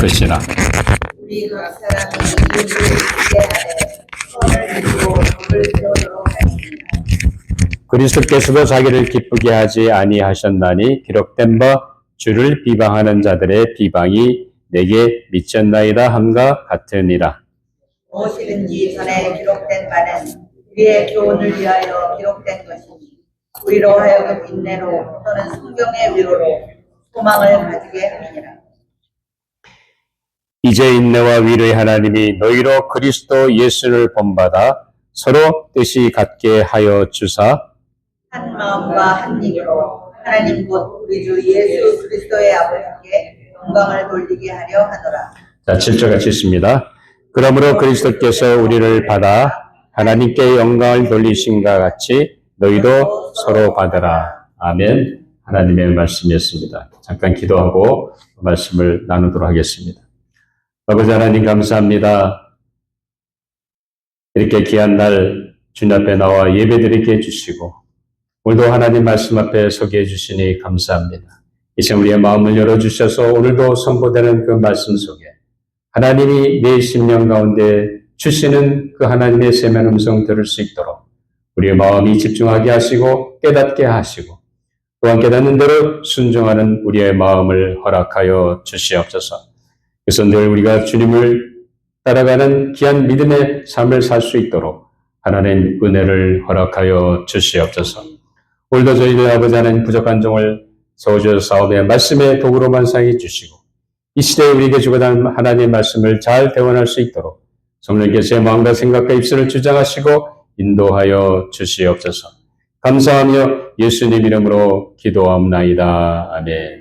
것이라. 우리 각 사람이 이웃을 기대하되 선을 이루고 복을 세우도록 하였습니다. 그리스도께서도 자기를 기쁘게 하지 아니하셨나니 기록된 바 주를 비방하는 자들의 비방이 내게 미쳤나이다 함과 같으니라. 무엇이든지 전에 기록된 바는 우리의 교훈을 위하여 기록된 것이니 우리로 하여금 인내로 또는 성경의 위로로 소망을 가지게 함이니라. 이제 인내와 위로의 하나님이 너희로 그리스도 예수를 본받아 서로 뜻이 같게 하여 주사 한 마음과 한 입으로 하나님 곧 우리 주 예수 그리스도의 아버지께 영광을 돌리게 하려 하노라. 자, 7절 같이 읽습니다. 그러므로 그리스도께서 우리를 받아 하나님께 영광을 돌리신가 같이 너희도 서로 받으라. 아멘. 하나님의 말씀이었습니다. 잠깐 기도하고 말씀을 나누도록 하겠습니다. 아버지 하나님 감사합니다. 이렇게 귀한 날 주님 앞에 나와 예배드리게 해주시고 오늘도 하나님 말씀 앞에 서게 해주시니 감사합니다. 이제 우리의 마음을 열어주셔서 오늘도 선포되는 그 말씀 속에 하나님이 내 심령 가운데 주시는 그 하나님의 세면 음성 들을 수 있도록 우리의 마음이 집중하게 하시고 깨닫게 하시고 또한 깨닫는 대로 순종하는 우리의 마음을 허락하여 주시옵소서. 그래서 늘 우리가 주님을 따라가는 귀한 믿음의 삶을 살 수 있도록 하나님 은혜를 허락하여 주시옵소서. 오늘도 저희들 아버지 하나님 부족한 종을 세워주셔서 사업의 말씀의 도구로만 사용해 주시고 이 시대에 우리에게 주고자 하는 하나님의 말씀을 잘 대원할 수 있도록 성령께서 제 마음과 생각과 입술을 주장하시고 인도하여 주시옵소서. 감사하며 예수님 이름으로 기도하옵나이다. 아멘.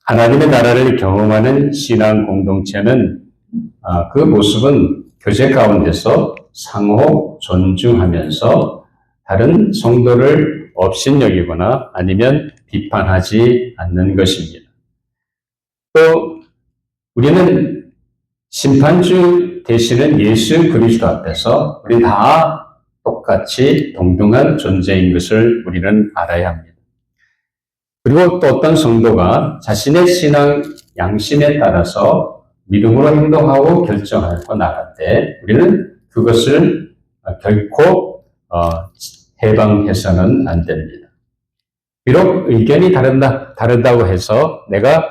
하나님의 나라를 경험하는 신앙 공동체는 그 모습은 교제 가운데서 상호 존중하면서 다른 성도를 업신여기거나 아니면 비판하지 않는 것입니다. 또 우리는 심판주 되시는 예수 그리스도 앞에서 우리 다 똑같이 동등한 존재인 것을 우리는 알아야 합니다. 그리고 또 어떤 성도가 자신의 신앙 양심에 따라서 믿음으로 행동하고 결정하고 나갈 때 우리는 그것을 결코 해방해서는 안 됩니다. 비록 의견이 다르다고 해서 내가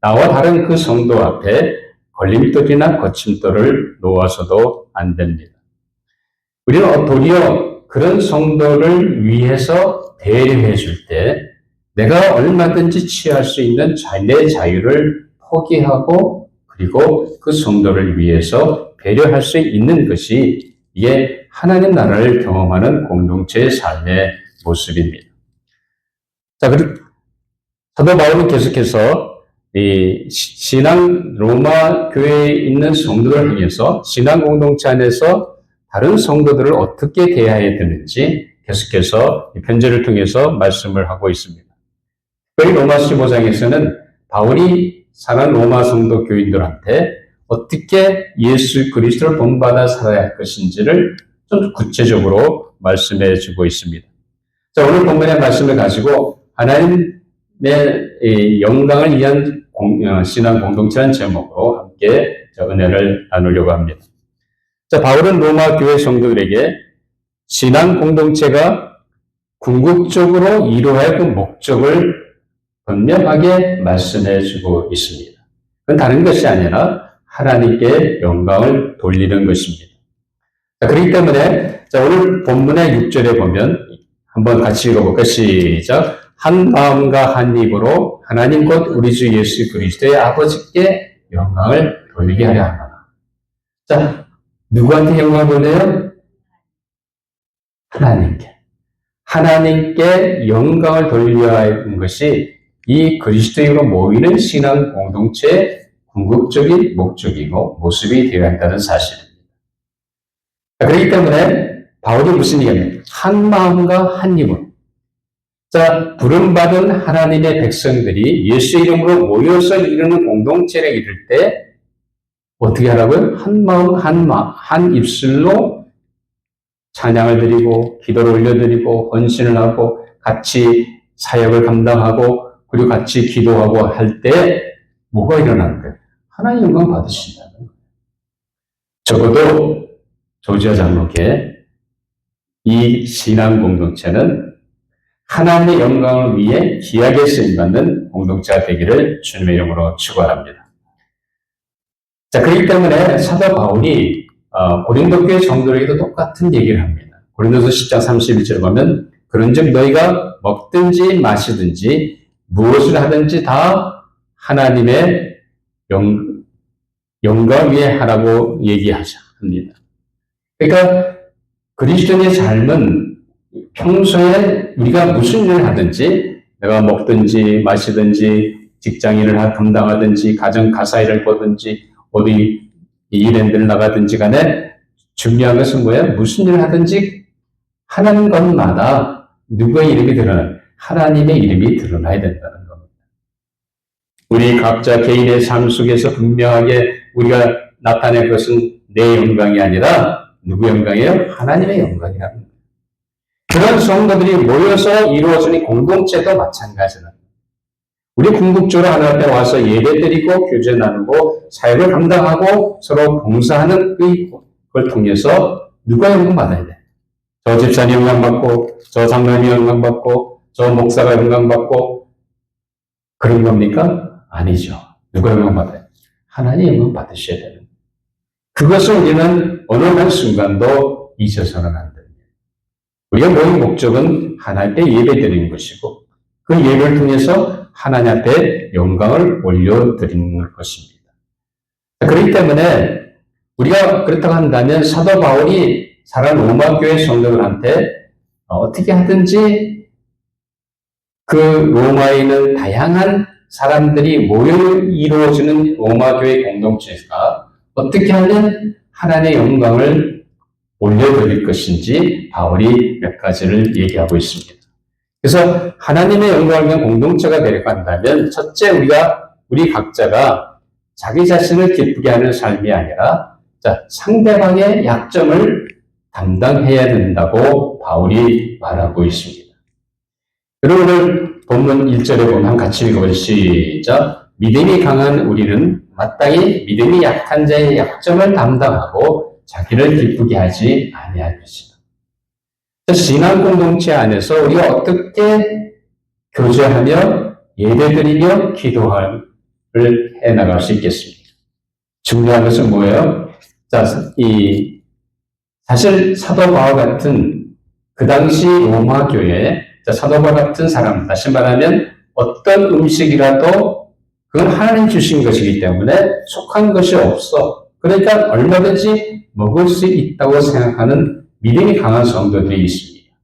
나와 다른 그 성도 앞에 걸림돌이나 거침돌을 놓아서도 안 됩니다. 우리는 도리어 그런 성도를 위해서 배려해 줄 때 내가 얼마든지 취할 수 있는 내 자유를 포기하고 그리고 그 성도를 위해서 배려할 수 있는 것이 이게 하나님 나라를 경험하는 공동체의 삶의 모습입니다. 자, 그리고 사도 바울은 계속해서 이 신앙 로마 교회에 있는 성도들을 향해서 신앙 공동체 안에서 다른 성도들을 어떻게 대해야 되는지 계속해서 편지를 통해서 말씀을 하고 있습니다. 특별히 로마 15장에서는 바울이 사는 로마 성도 교인들한테 어떻게 예수 그리스도를 본받아 살아야 할 것인지를 좀 구체적으로 말씀해 주고 있습니다. 자, 오늘 본문의 말씀을 가지고 하나님의 영광을 위한 신앙 공동체라는 제목으로 함께 은혜를 나누려고 합니다. 자, 바울은 로마 교회 성도들에게 신앙 공동체가 궁극적으로 이루어야 할 그 목적을 분명하게 말씀해 주고 있습니다. 그건 다른 것이 아니라 하나님께 영광을 돌리는 것입니다. 자, 그렇기 때문에 오늘 본문의 6절에 보면 한번 같이 읽어볼까요? 시작. 한 마음과 한 입으로 하나님 곧 우리 주 예수 그리스도의 아버지께 영광을 돌리게 하려 합니다. 자, 누구한테 영광을 돌려요? 하나님께 영광을 돌려야 하는 것이 이 그리스도인으로 모이는 신앙 공동체의 궁극적인 목적이고 모습이 되어야 한다는 사실입니다. 그렇기 때문에 바울이 무슨 얘기냐면 한 마음과 한 입으로 자, 부름받은 하나님의 백성들이 예수 이름으로 모여서 이루는 공동체를 이룰 때 어떻게 하라고요? 한 마음, 한 입술로 찬양을 드리고 기도를 올려드리고 헌신을 하고 같이 사역을 감당하고 그리고 같이 기도하고 할 때 뭐가 일어나는 거예요? 하나님 영광 받으신다는 거예요. 적어도 조지아 장로교회 이 신앙 공동체는 하나님의 영광을 위해 귀하게 쓰임받는 공동체가 되기를 주님의 이름으로 축원합니다. 자, 그렇기 때문에 사도 바울이 고린도 교회 성도에게도 똑같은 얘기를 합니다. 고린도서 10장 31절에 보면 그런즉 너희가 먹든지 마시든지 무엇을 하든지 다 하나님의 영광 위에 하라고 얘기합니다. 그러니까 그리스도인의 삶은 평소에 우리가 무슨 일을 하든지 내가 먹든지 마시든지 직장인을 감당하든지 가정 가사 일을 보든지 어디 일행들을 나가든지 간에 중요한 것은 뭐예요? 무슨 일을 하든지 하는 것마다 누구의 이름이 드러나요? 하나님의 이름이 드러나야 된다는 겁니다. 우리 각자 개인의 삶 속에서 분명하게 우리가 나타낼 것은 내 영광이 아니라 누구 영광이에요? 하나님의 영광이라는 거예요. 그런 성도들이 모여서 이루어지는 공동체도 마찬가지다. 우리 궁극적으로 하나님 앞에 와서 예배드리고 교제 나누고 사역을 감당하고 서로 봉사하는 그걸 통해서 누가 영광받아야 돼? 저 집사님 영광받고 저 장로님이 영광받고 저 목사가 영광받고 그런 겁니까? 아니죠. 누가 영광받아요? 하나님 영광 받으셔야 되는 거예요. 그것을 우리는 어느 한 순간도 잊어서는 안 됩니다. 우리가 모인 목적은 하나님 앞에 예배드리는 것이고 그 예배를 통해서 하나님 앞에 영광을 올려드리는 것입니다. 그렇기 때문에 우리가 그렇다고 한다면 사도 바울이 사랑 로마 교회 성도들한테 어떻게 하든지 그 로마에 있는 다양한 사람들이 모여 이루어지는 로마 교회 공동체가 어떻게 하면 하나님의 영광을 올려드릴 것인지 바울이 몇 가지를 얘기하고 있습니다. 그래서 하나님의 영광을 위한 공동체가 되려고 한다면 첫째 우리 각자가 자기 자신을 기쁘게 하는 삶이 아니라 상대방의 약점을 담당해야 된다고 바울이 말하고 있습니다. 그리고 오늘 본문 1절에 보면 같이 읽어보시죠. 시작. 믿음이 강한 우리는 마땅히 믿음이 약한 자의 약점을 담당하고 자기를 기쁘게 하지 아니할 것이다. 신앙 공동체 안에서 우리가 어떻게 교제하며 예배드리며 기도를 해나갈 수 있겠습니까? 중요한 것은 뭐예요? 사실 사도 바울 같은 그 당시 로마 교회에 사도 바울 같은 사람, 다시 말하면 어떤 음식이라도 그건 하나님 주신 것이기 때문에 속한 것이 없어. 그러니까 얼마든지 먹을 수 있다고 생각하는 믿음이 강한 성도들이 있습니다.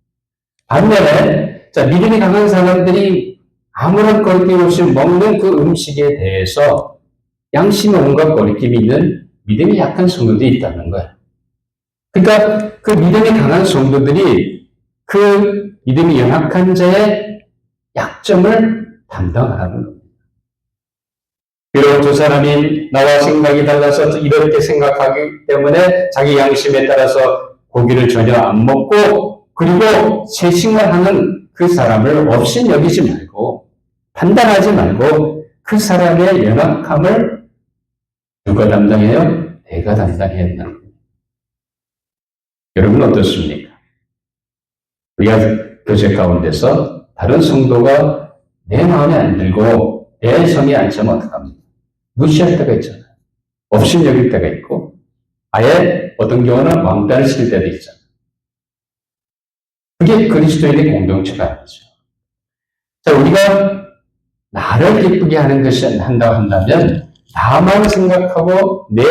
반면에 믿음이 강한 사람들이 아무런 거리낌 없이 먹는 그 음식에 대해서 양심에 온갖 거리낌이 있는 믿음이 약한 성도들이 있다는 거예요. 그러니까 그 믿음이 강한 성도들이 그 믿음이 연약한 자의 약점을 담당하라는 겁니다. 비록 저 사람이 나와 생각이 달라서 이렇게 생각하기 때문에 자기 양심에 따라서 고기를 전혀 안 먹고 그리고 채식만 하는 그 사람을 없인 여기지 말고 판단하지 말고 그 사람의 연약함을 누가 담당해요? 내가 담당해야 된다는 겁니다. 여러분 어떻습니까? 우리가 교제 가운데서 다른 성도가 내 마음에 안 들고 내 성에 안 차면 어떡합니까? 무시할 때가 있잖아요. 없인 여길 때가 있고 아예 어떤 경우는 왕따를 칠 때도 있잖아요. 그게 그리스도인의 공동체가 아니죠. 우리가 나를 기쁘게 하는 것이 한다고 한다면 나만 생각하고 내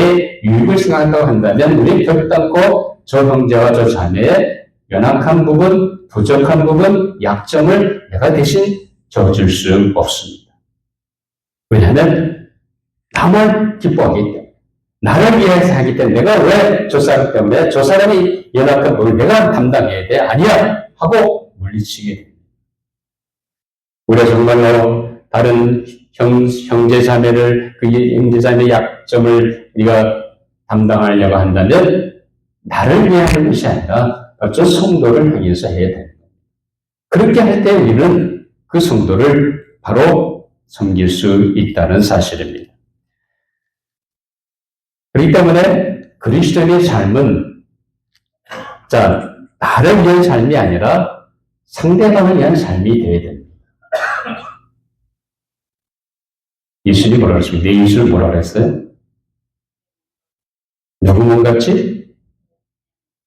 유익을 생각한다고 한다면 우리는 결단코 저 형제와 저 자매의 연약한 부분, 부족한 부분, 약점을 내가 대신 져줄 수 없습니다. 왜냐하면 나만 기뻐하기 때문에 나를 위해서 하기 때문에 내가 왜 저 사람 때문에 저 사람이 연약한 부분을 내가 담당해야 돼? 아니야! 하고 물리치게 됩니다. 우리가 정말로 다른 형제자매를 그 형제자매의 약점을 우리가 담당하려고 한다면 나를 위해 하는 것이 아니라 저 성도를 향해서 해야 됩니다. 그렇게 할 때 우리는 그 성도를 바로 섬길 수 있다는 사실입니다. 그렇기 때문에 그리스도인의 삶은 나를 위한 삶이 아니라 상대방을 위한 삶이 되어야 됩니다. 예수님이 뭐라고 했습니까? 내 이웃을 뭐라고 했어요? 누구 몸같이?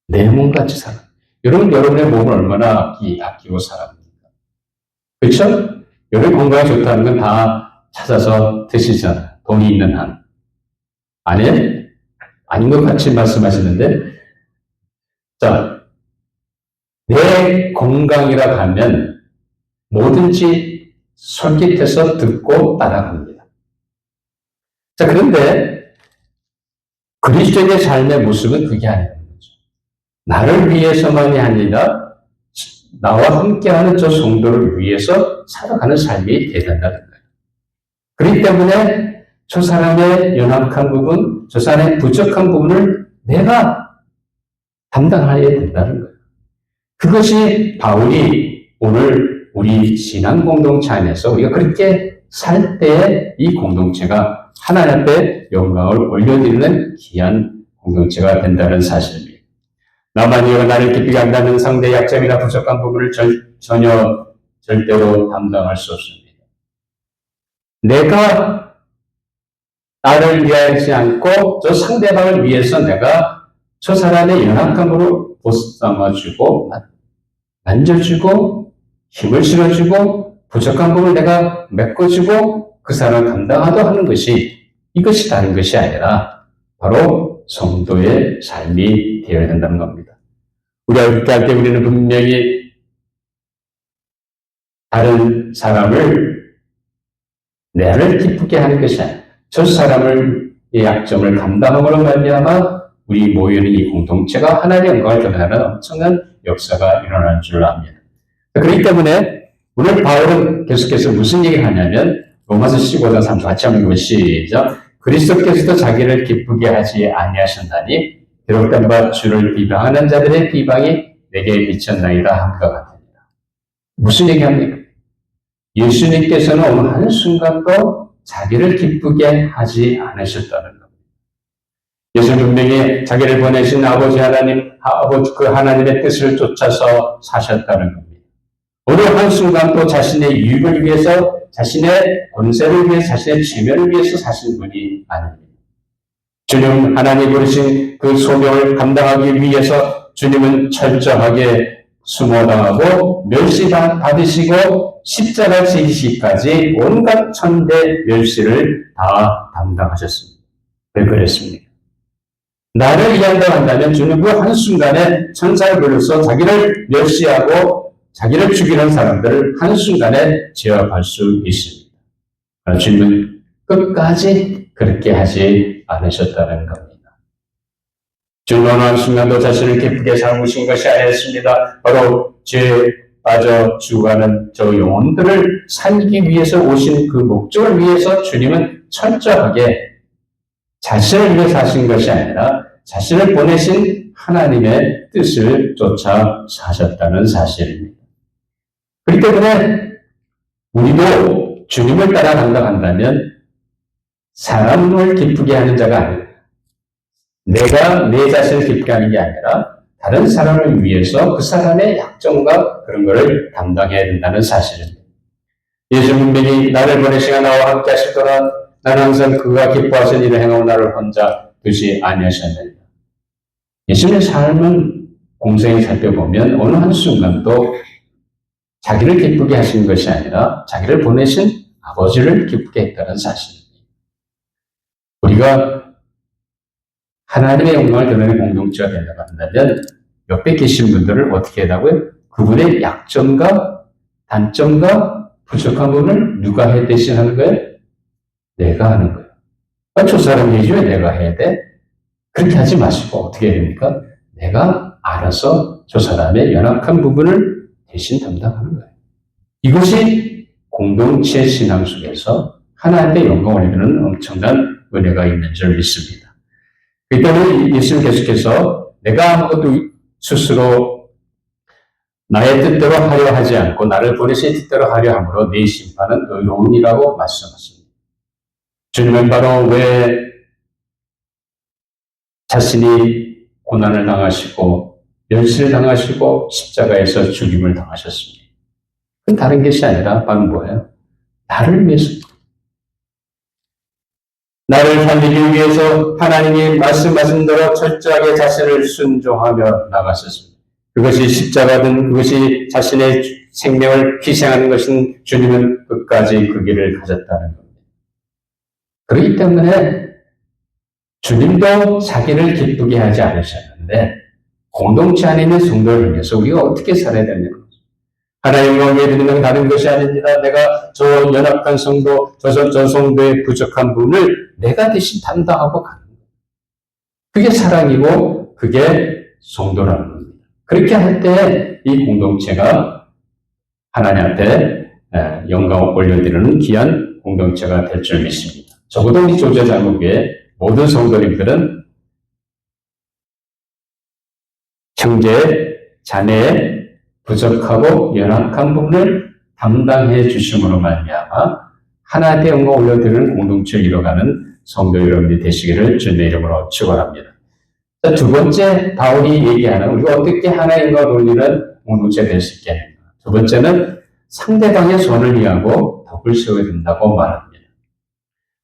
내 몸같이 살아. 여러분의 몸을 얼마나 아끼고 살아갑니까? 그렇죠? 여러분 건강이 좋다는 건 다 찾아서 드시잖아요. 돈이 있는 한. 아닌 것 같이 말씀하시는데, 내 건강이라 하면 뭐든지 솔깃해서 듣고 따라갑니다. 그런데 그리스도인의 삶의 모습은 그게 아니라는 거죠. 나를 위해서만이 아니라 나와 함께하는 저 성도를 위해서 살아가는 삶이 되어야 된다는 거예요. 그렇기 때문에 저 사람의 연약한 부분, 저 사람의 부족한 부분을 내가 담당해야 된다는 거예요. 그것이 바울이 오늘 우리 신앙 공동체 안에서 우리가 그렇게 살 때에 이 공동체가 하나님 앞에 영광을 올려드리는 귀한 공동체가 된다는 사실입니다. 나만이여 나를 기쁘게 한다는 상대의 약점이나 부족한 부분을 절대로 담당할 수 없습니다. 내가 나를 위하지 않고 저 상대방을 위해서 내가 저 사람의 연약함으로 보쌈아주고 만져주고 힘을 실어주고 부족한 부분을 내가 메꿔주고 그 사람을 감당하도록 하는 이것이 다른 것이 아니라 바로 성도의 삶이 되어야 된다는 겁니다. 우리가 그렇게 할 때 우리는 분명히 다른 사람을 나를 기쁘게 하는 것이 아니라 저 사람의 약점을 감당함으로 말미암아 우리 모여있는 이 공동체가 하나님의 영광을 드러내는 엄청난 역사가 일어나는 줄 압니다. 그렇기 때문에 오늘 바울은 계속해서 무슨 얘기를 하냐면 로마서 15장 3절 같이 한번 읽으면 시작. 그리스도께서도 자기를 기쁘게 하지 아니하셨나니 기록된 바 주를 비방하는 자들의 비방이 내게 비쳤나이다 함과 같으니라. 무슨 얘기합니까? 예수님께서는 어느 한순간도 자기를 기쁘게 하지 않으셨다는 겁니다. 예수는 분명히 자기를 보내신 아버지 하나님, 그 하나님의 뜻을 쫓아서 사셨다는 겁니다. 어느 한순간도 자신의 유익을 위해서, 자신의 권세를 위해서, 자신의 체면을 위해서 사신 분이 아닙니다. 주님 하나님 부르신 그 소명을 감당하기 위해서 주님은 철저하게 수모당하고 멸시받으시고 십자가 지시기까지 온갖 천대 멸시를 다 담당하셨습니다. 왜 그랬습니까? 나를 위한다고 한다면 주는 그 한순간에 천사를 불러서 자기를 멸시하고 자기를 죽이는 사람들을 한순간에 제압할 수 있습니다. 그러나 주님은 끝까지 그렇게 하지 않으셨다는 겁니다. 주는 어느 한순간도 자신을 기쁘게 삼으신 것이 아니었습니다. 바로 죄에 빠져 죽어가는 저 영혼들을 살리기 위해서 오신 그 목적을 위해서 주님은 철저하게 자신을 위해 사신 것이 아니라 자신을 보내신 하나님의 뜻을 쫓아 사셨다는 사실입니다. 그렇기 때문에 우리도 주님을 따라 감당한다면 사람을 기쁘게 하는 자가 아니라 내가 내 자신을 기쁘게 하는 게 아니라 다른 사람을 위해서 그 사람의 약점과 그런 것을 담당해야 된다는 사실입니다. 예수 분명히 나를 보내시가 나와 함께 하실 거라 나는 항상 그가 기뻐하신 일을 행하고 나를 혼자 두지 아니하셨느니라. 예수님의 삶은 공생에 살펴보면 어느 한순간도 자기를 기쁘게 하신 것이 아니라 자기를 보내신 아버지를 기쁘게 했다는 사실입니다. 우리가 하나님의 영광을 드러내는 공동체가 된다고 한다면 옆에 계신 분들을 어떻게 하다고요? 그분의 약점과 단점과 부족한 부분을 누가 해 대신하는 거예요? 내가 하는 거예요. 저 사람 얘기 왜 내가 해야 돼? 그렇게 하지 마시고 어떻게 해야 됩니까? 내가 알아서 저 사람의 연약한 부분을 대신 담당하는 거예요. 이것이 공동체 신앙 속에서 하나님의 영광을 이루는 엄청난 은혜가 있는 줄 믿습니다. 그때는 예수님 계속해서 내가 아무것도 스스로 나의 뜻대로 하려 하지 않고 나를 보내신 뜻대로 하려 함으로 네 심판은 의로운이라고 말씀하십니다. 주님은 바로 왜 자신이 고난을 당하시고 멸시를 당하시고 십자가에서 죽임을 당하셨습니다. 그건 다른 것이 아니라 바로 뭐예요? 나를 위해서, 나를 살리기 위해서 하나님이 말씀하신 대로 철저하게 자신을 순종하며 나가셨습니다. 그것이 십자가든 그것이 자신의 생명을 희생하는 것은 주님은 끝까지 그 길을 가졌다는 겁니다. 그렇기 때문에 주님도 자기를 기쁘게 하지 않으셨는데 공동체 안에 있는 성도를 위해서 우리가 어떻게 살아야 되느냐. 하나님과 예배드리는 건 다른 것이 아닙니다. 내가 저 연약한 성도, 저 성도의 부족한 부분을 내가 대신 담당하고 가는 거예요. 그게 사랑이고 그게 성도라는 겁니다. 그렇게 할 때 이 공동체가 하나님 앞에 영광을 올려드리는 귀한 공동체가 될 줄 믿습니다. 적어도 우리 조제자국의 모든 성도님들은 형제, 자매의 부족하고 연약한 부분을 담당해 주심으로 말미암아 하나님의 영광을 올려드리는 공동체를 이뤄가는 성도 여러분이 되시기를 주님의 이름으로 축원합니다. 두 번째 바울이 얘기하는 우리가 어떻게 하나님의 영광을 올리는 공동체가 될 수 있게 합니다. 두 번째는 상대방의 손을 위하고 덕을 세워야 된다고 말합니다.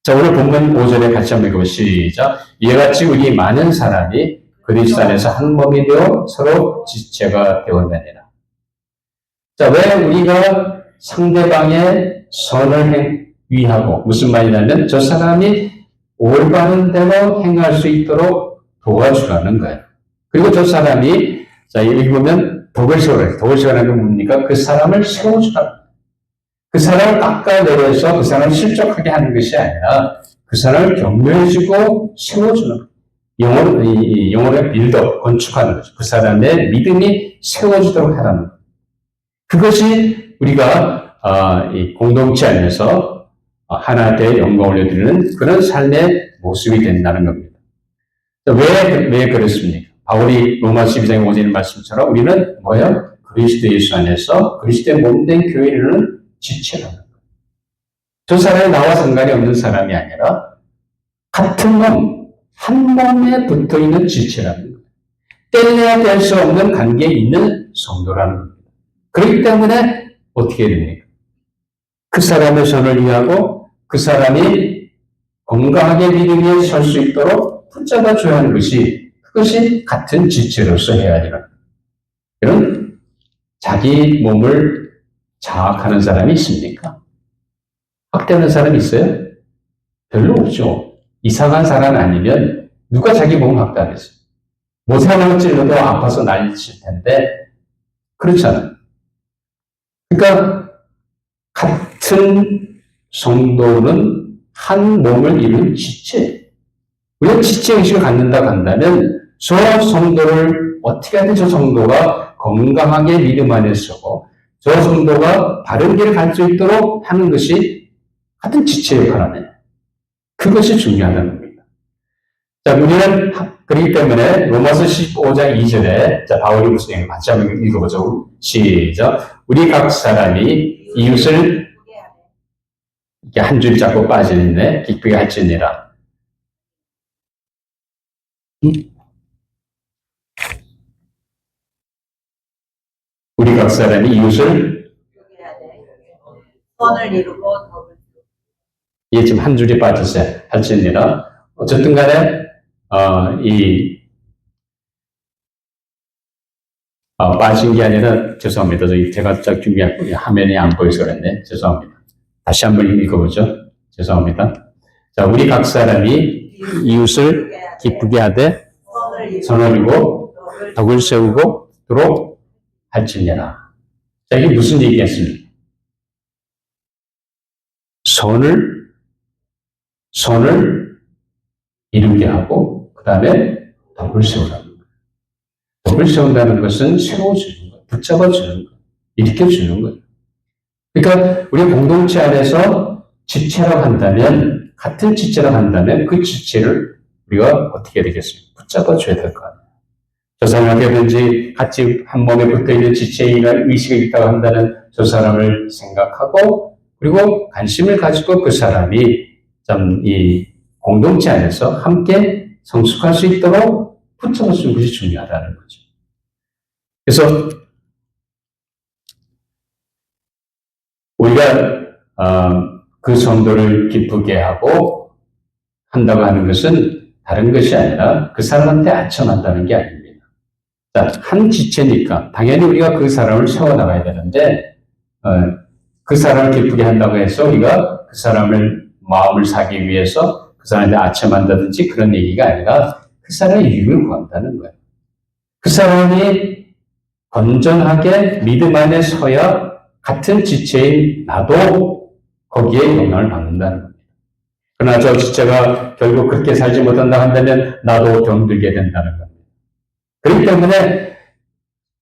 자, 오늘 본문 5절에 같이 한번 읽어보시죠. 이와 같이 우리 많은 사람이 그리스도 안에서 한 몸이 되어 서로 지체가 되었느니라. 자, 왜 우리가 상대방의 선을 위하고, 무슨 말이냐면 저 사람이 올바른 대로 행할 수 있도록 도와주라는 거예요. 그리고 저 사람이, 자, 여기 보면 덕을 세우라. 덕을 세우라는 건 뭡니까? 그 사람을 세워주라. 그 사람을 깎아내려서 그 사람을 실족하게 하는 것이 아니라 그 사람을 격려해주고 세워주는 거예요. 영어로 빌더, 건축하는 거죠. 그 사람의 믿음이 세워지도록 하라는 거예요. 그것이 우리가 이 공동체 안에서 하나님의 영광을 올려드리는 그런 삶의 모습이 된다는 겁니다. 왜 그렇습니까? 바울이 로마 12장에 오는 말씀처럼 우리는 뭐예요? 그리스도 예수 안에서 그리스도의 몸된 교회를 지체라는 거예요. 저 사람이 나와 상관이 없는 사람이 아니라 같은 몸, 한 몸에 붙어 있는 지체라는 거예요. 뗄래야 뗄 수 없는 관계에 있는 성도라는 겁니다. 그렇기 때문에 어떻게 해야 됩니까? 그 사람의 손을 위하고 그 사람이 건강하게 믿음 위에 설 수 있도록 붙잡아 줘야 하는 것이 그것이 같은 지체로서 해야 되는 이런 자기 몸을 장악하는 사람이 있습니까? 학대하는 사람이 있어요? 별로 없죠. 이상한 사람 아니면 누가 자기 몸을 학대하겠어요? 모세하나 찔러도 아파서 난리칠 텐데 그렇잖아요. 그러니까 같은 성도는 한 몸을 이룬 지체. 우리가 지체의식을 갖는다 한다면 저 성도를 어떻게 하든 저 성도가 건강하게 믿음 안에 서고 저 성도가 바른 길을 갈 수 있도록 하는 것이 같은 지체 역할이에요. 그것이 중요하다는 겁니다. 자, 우리는 그렇기 때문에 로마서 15장 2절에 자, 바울이 무슨 얘기를 같이 한번 읽어보죠. 시작. 우리 각 사람이 이웃을 이렇게 한 줄 잡고 빠지는데 기쁘게 할지니라. 우리 각 사람이 이웃을 선을 이루고 덕을 이게 지금 한 줄이 빠졌어요. 할지니라. 어쨌든 간에 빠진 게 아니라 죄송합니다. 제가 딱 준비한 화면이 안 보여서 그랬네. 죄송합니다. 다시 한번 읽어보죠. 죄송합니다. 자, 우리 각 사람이 이웃을 기쁘게 하되 선을 이루고 덕을 세우고 도록 할지니라. 자, 이게 무슨 얘기겠습니까? 선을 이루게 하고 그 다음에 덕을 세우라는 거예요. 덕을 세운다는 것은 세워주는 거예요. 붙잡아주는 거예요. 일으켜주는 거예요. 그러니까 우리 공동체 안에서 지체라고 한다면 같은 지체라고 한다면 그 지체를 우리가 어떻게 해야 되겠습니까? 붙잡아줘야 될 거 아니에요. 저 사람이 어떻게든지 같이 한 몸에 붙어있는 지체의 의식이 있다고 한다는 저 사람을 생각하고 그리고 관심을 가지고 그 사람이 참 이 공동체 안에서 함께 성숙할 수 있도록 붙잡아주는 것이 중요하다는 거죠. 그래서 우리가 그 성도를 기쁘게 하고 한다고 하는 것은 다른 것이 아니라 그 사람한테 아첨한다는 게 아닙니다. 자, 한 지체니까 당연히 우리가 그 사람을 세워나가야 되는데 그 사람을 기쁘게 한다고 해서 우리가 그 사람을 마음을 사기 위해서 그 사람한테 아첨한다든지 그런 얘기가 아니라 그 사람의 유익을 구한다는 거예요. 그 사람이 건전하게 믿음 안에 서야 같은 지체인 나도 거기에 영향을 받는다는 겁니다. 그러나 저 지체가 결국 그렇게 살지 못한다 한다면 나도 병들게 된다는 겁니다. 그렇기 때문에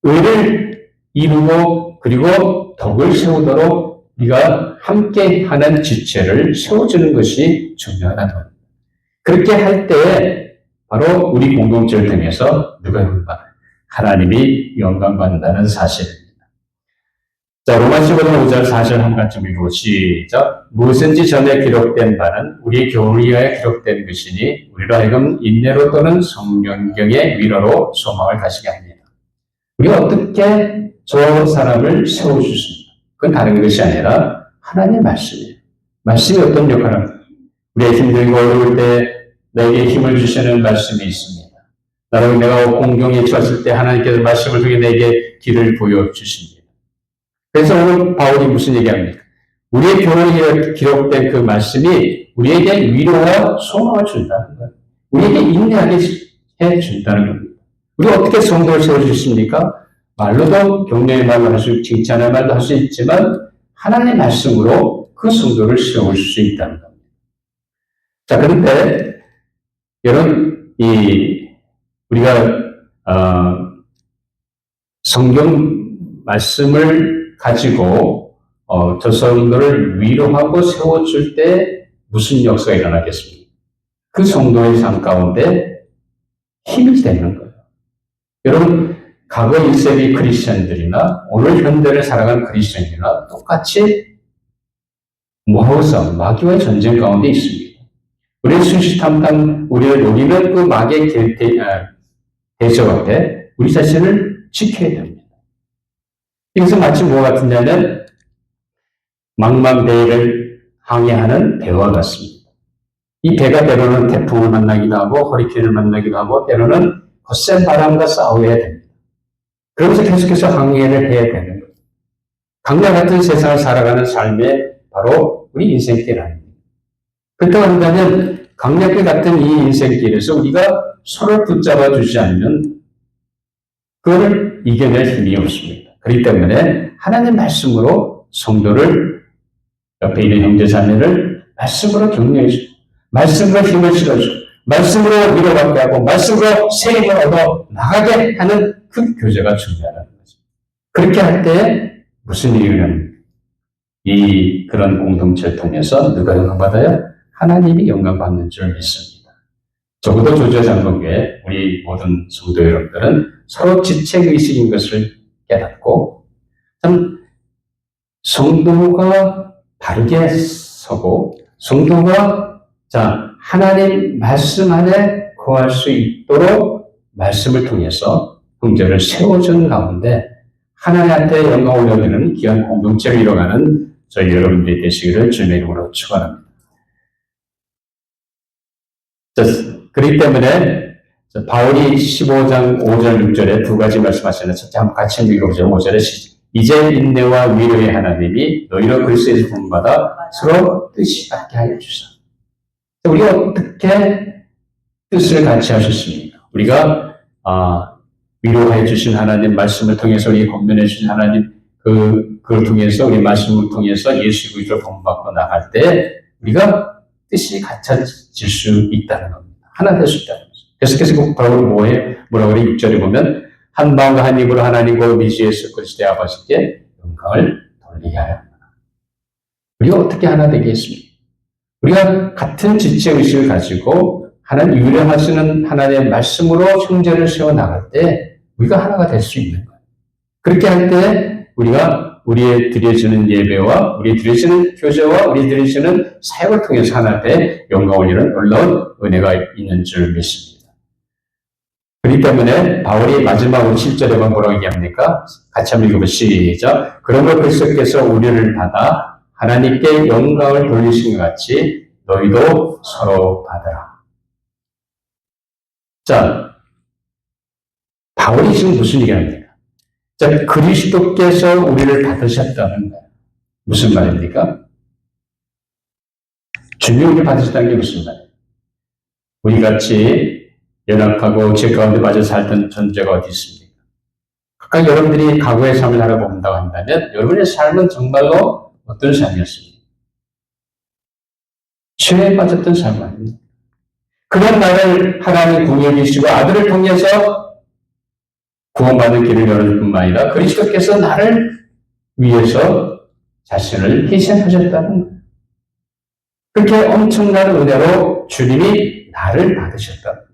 의를 이루고 그리고 덕을 세우도록 우리가 함께 하는 지체를 세워주는 것이 중요하다는 겁니다. 그렇게 할 때 바로 우리 공동체를 통해서 누가 영광받아요? 하나님이 영광받는다는 사실입니다. 자, 로마서 5장 4절 한 가지 읽고 시작. 무엇인지 전에 기록된 바는 우리 교훈을 위하여 기록된 것이니 우리로 하여금 인내로 또는 성경의 위로로 소망을 가지게 합니다. 우리가 어떻게 저 사람을 세워주십니까? 그건 다른 것이 아니라 하나님의 말씀이에요. 말씀이 어떤 역할을 합니까? 우리의 힘들고 어려울 때 내게 힘을 주시는 말씀이 있습니다. 나로 내가 공경에 처했을 때 하나님께서 말씀을 통해 내게 길을 보여주십니다. 그래서 오늘 바울이 무슨 얘기합니까? 우리의 교훈에 기록된 그 말씀이 우리에게 위로와 소망을 준다는 거예요. 우리에게 인내하게 해준다는 겁니다. 우리가 어떻게 성도를 세워주십니까? 말로도 격려의 말도 할 수 있고 칭찬의 말도 할 수 있지만 하나님의 말씀으로 그 성도를 세울 수 있다는 겁니다. 자, 그런데 여러분, 우리가 성경 말씀을 가지고 저 성도를 위로하고 세워줄 때 무슨 역사가 일어나겠습니까? 그 성도의 삶 가운데 힘이 되는 거예요. 여러분, 과거 1세기 크리스천들이나 오늘 현대를 살아가는 크리스천이나 똑같이 모하고 싸움, 마귀와의 전쟁 가운데 있습니다. 우리의 순시탐탐, 우리를 노리는 그 마귀의 대적 앞에 우리 자신을 지켜야 됩니다. 이것은 마치 뭐가 같으냐면 망망대해를 항해하는 배와 같습니다. 이 배가 때로는 태풍을 만나기도 하고 허리케인을 만나기도 하고 때로는 거센 바람과 싸워야 됩니다. 그러면서 계속해서 항해를 해야 되는 거예요. 강약 같은 세상을 살아가는 삶에 바로 우리 인생길 아닙니다. 그렇다고 한다면 강약길 같은 이 인생길에서 우리가 서로를 붙잡아 주지 않으면 그거를 이겨낼 힘이 없습니다. 그렇기 때문에 하나님 말씀으로 성도를 옆에 있는 형제 자매를 말씀으로 격려해 주고 말씀으로 힘을 실어주고 말씀으로 위로받게 하고 말씀으로 새 힘을 얻어 나가게 하는 그 교제가 중요하다는 거죠. 그렇게 할 때 무슨 일이 일어납니까? 그런 공동체를 통해서 누가 영광받아요? 하나님이 영광받는 줄 믿습니다. 적어도 조지아장로교회 우리 모든 성도 여러분들은 서로 지체의식인 것을 깨닫고 참 성도가 바르게 서고 성도가 하나님 말씀 안에 거할 수 있도록 말씀을 통해서 형제를 세워준 가운데 하나님한테 영광을 올려드리는 귀한 공동체를 이뤄가는 저희 여러분들이 되시기를 주님의 이름으로 축원합니다. 그렇기 때문에 바울이 15장 5절 6절에 두 가지 말씀하셨는데 첫째 한번 같이 읽어보죠. 5절에 이제 인내와 위로의 하나님이 너희로 그리스도에서 부름받아 서로 뜻이 같게 하여 주소서. 우리가 어떻게 뜻을 같이 하셨습니까? 우리가 위로해 주신 하나님 말씀을 통해서 우리에게 권면해 주신 하나님 그걸 통해서 우리 말씀을 통해서 예수 그리스도를 본받고 나갈 때 우리가 뜻이 같아질 수 있다는 겁니다. 하나 될 수 있다는 거죠. 계속해서 바울이 뭐라고 그래? 6절에 보면 한 마음과 한 입으로 하나님과 우리 주 예수 그리스도의 아버지께 영광을 돌리게 하여 합니다. 우리가 어떻게 하나 되겠습니까? 우리가 같은 지체의식을 가지고 하나님 유령하시는 하나님의 말씀으로 형제를 세워나갈 때 우리가 하나가 될 수 있는 거예요. 그렇게 할 때 우리가 우리의 드려지는 예배와 우리 드려지는 교제와 우리 드려지는 사역을 통해서 하나님의 영광을 이루는 놀라운 은혜가 있는 줄 믿습니다. 그렇기 때문에 바울이 마지막으로 7절에만 뭐라고 얘기합니까? 같이 한번 읽어보시죠. 시작. 그러므로 그리스도께서 우리를 받아 하나님께 영광을 돌리신 것 같이 너희도 서로 받으라. 자, 바울이 지금 무슨 얘기합니까? 자, 그리스도께서 우리를 받으셨다는 거예요. 무슨 말입니까? 주님이 우리를 받으셨다는 게 무슨 말이에요? 우리 같이 연약하고 죄 가운데 빠져 살던 존재가 어디 있습니까? 각각 여러분들이 과거의 삶을 알아본다고 한다면 여러분의 삶은 정말로 어떤 삶이었습니까? 죄에 빠졌던 삶 아닙니까? 그런 나를 하나님 공연이시고 아들을 통해서 구원받는 길을 열어줄 뿐만 아니라 그리스도께서 나를 위해서 자신을 희생하셨다는 거예요. 그렇게 엄청난 은혜로 주님이 나를 받으셨다.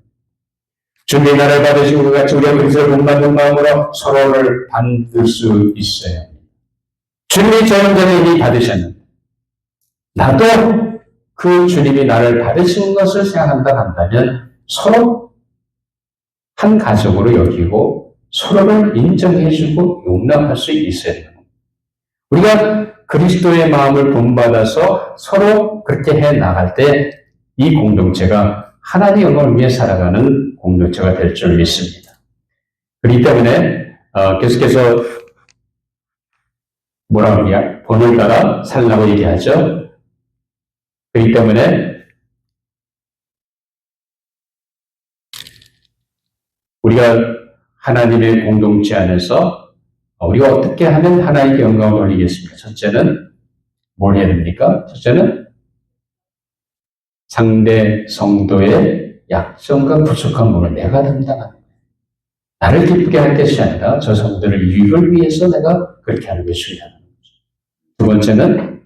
주님이 나를 받으신 것 같이 우리가 그리스도를 본받는 마음으로 서로를 받을 수 있어요. 주님이 저 형제를 이미 받으셨는데 나도 그 주님이 나를 받으신 것을 생각한다 한다면 서로 한 가족으로 여기고 서로를 인정해주고 용납할 수 있어야 돼요. 우리가 그리스도의 마음을 본받아서 서로 그렇게 해 나갈 때 이 공동체가 하나님의 영광을 위해 살아가는 공동체가 될 줄 믿습니다. 그렇기 때문에 계속해서 뭐라고 얘기해요? 본을 따라 살라고 얘기하죠. 그렇기 때문에 우리가 하나님의 공동체 안에서 우리가 어떻게 하면 하나님께 영광을 돌리겠습니까? 첫째는 뭘 해야 됩니까? 첫째는 상대 성도의 약점과 부족한 부분을 내가 담당하는 거예요. 나를 기쁘게 할 것이 아니라 저 성도를 유익을 위해서 내가 그렇게 하는 것이 중요하다는 거죠. 두 번째는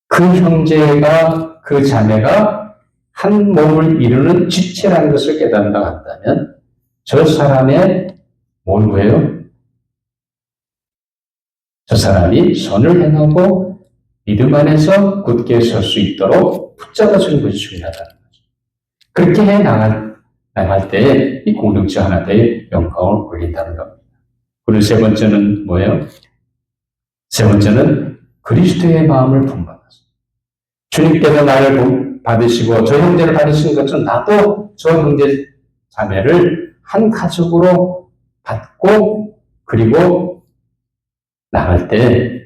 그 형제가 그 자매가 한 몸을 이루는 지체라는 것을 깨닫는다고 한다면 저 사람의 뭘 구해요? 저 사람이 선을 행하고 믿음 안에서 굳게 설 수 있도록 붙잡아주는 것이 중요하다는 거죠. 그렇게 해 나갈 때 이 공동체 하나의 영광을 올린다는 겁니다. 그리고 세 번째는 뭐예요? 세 번째는 그리스도의 마음을 본받아서 주님께서 나를 받으시고 저 형제를 받으신 것처럼 나도 저 형제 자매를 한 가족으로 받고 그리고 나갈 때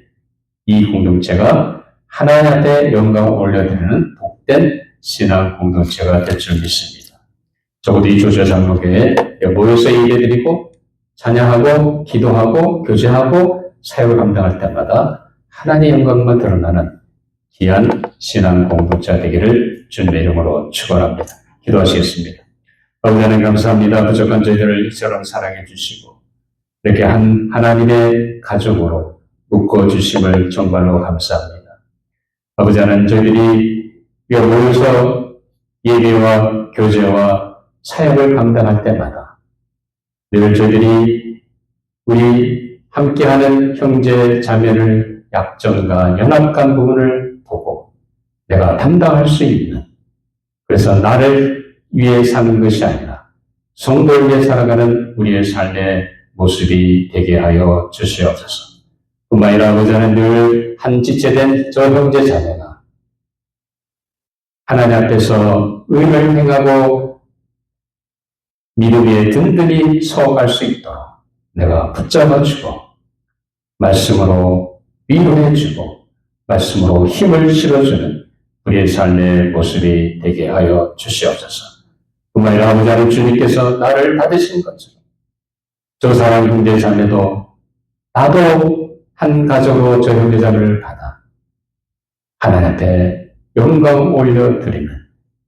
이 공동체가 하나님 앞에 영광을 올려드리는 복된 신앙 공동체가 될 줄 믿습니다. 적어도 이 조지아 장로교회에 모여서 예배드리고 찬양하고 기도하고 교제하고 사역을 감당할 때마다 하나님의 영광만 드러나는 귀한 신앙 공동체가 되기를 주님의 이름으로 축원합니다. 기도하시겠습니다. 아버지 하나님 감사합니다. 부족한 저희들을 이처럼 사랑해 주시고 이렇게 하나님의 가족으로 묶어주심을 정말로 감사합니다. 아버지 하나님 저희들이 모여서 예배와 교제와 사역을 감당할 때마다 늘 저희들이 우리 함께하는 형제 자매를 약점과 연약한 부분을 보고 내가 담당할 수 있는 그래서 나를 위해 사는 것이 아니라 성도를 위해 살아가는 우리의 삶의 모습이 되게 하여 주시옵소서. 뿐만 아니라 아버지는 늘 한 지체된 저 형제 자매가 하나님 앞에서 의를 행하고 믿음에 든든히 서갈 수 있도록 내가 붙잡아주고 말씀으로 위로해주고 말씀으로 힘을 실어주는 우리의 삶의 모습이 되게 하여 주시옵소서. 뿐만 아니라 아버지 하나님 주님께서 나를 받으신 것처럼 저 사람 형제 자매도 나도 한 가족으로 저 형제 자매를 받아 하나님 앞에 영광 올려드리는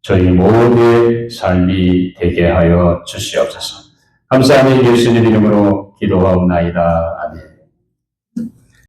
저희 모두의 삶이 되게 하여 주시옵소서. 감사하며 예수님 이름으로 기도하옵나이다. 아멘.